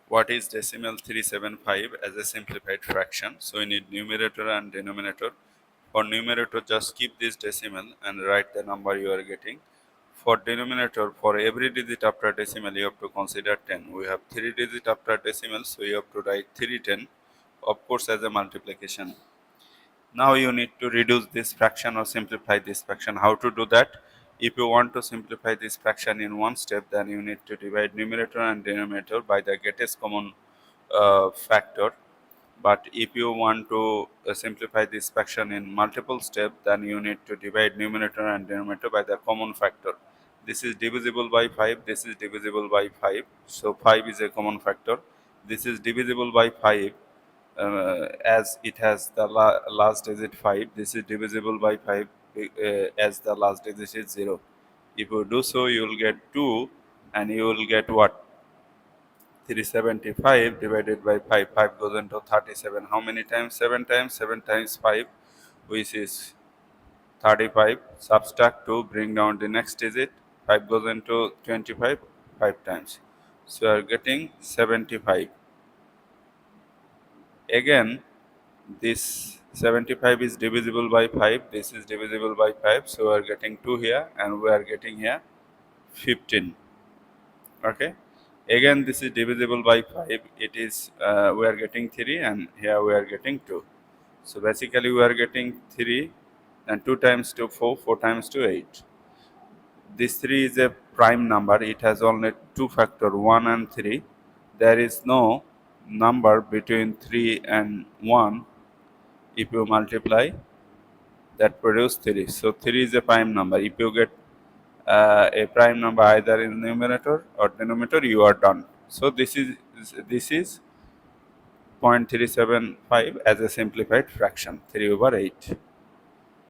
What is decimal 375 as a simplified fraction? So we need numerator and denominator. For numerator, just keep this decimal and write the number you are getting. For denominator, for every digit after decimal, you have to consider 10. We have 3 digits after decimal, so you have to write 310, of course, as a multiplication. Now you need to reduce this fraction or simplify this fraction. How to do that? If you want to simplify this fraction in one step, then you need to divide numerator and denominator by the greatest common factor. But if you want to simplify this fraction in multiple steps, then you need to divide numerator and denominator by the common factor. This is divisible by 5, this is divisible by 5, so 5 is a common factor. This is divisible by 5 as it has the last digit 5. This is divisible by 5 as the last digit is 0. If you do so, you will get 2 and you will get what? 375 divided by 5. 5 goes into 37. How many times? 7 times. 7 times 5, which is 35. Subtract 2, bring down the next digit. 5 goes into 25, 5 times. So you are getting 75. Again, this 75 is divisible by 5. This is divisible by 5. So we are getting 2 here and we are getting here 15. Okay. Again, this is divisible by 5. It is, we are getting 3 and here we are getting 2. So basically we are getting 3 and 2 times 2, 4, 4 times 2, 8. This 3 is a prime number. It has only two factor, 1 and 3. There is no number between 3 and 1. If you multiply, that produce 3. So 3 is a prime number. If you get a prime number either in numerator or denominator, you are done. So this is 0.375 as a simplified fraction, 3/8.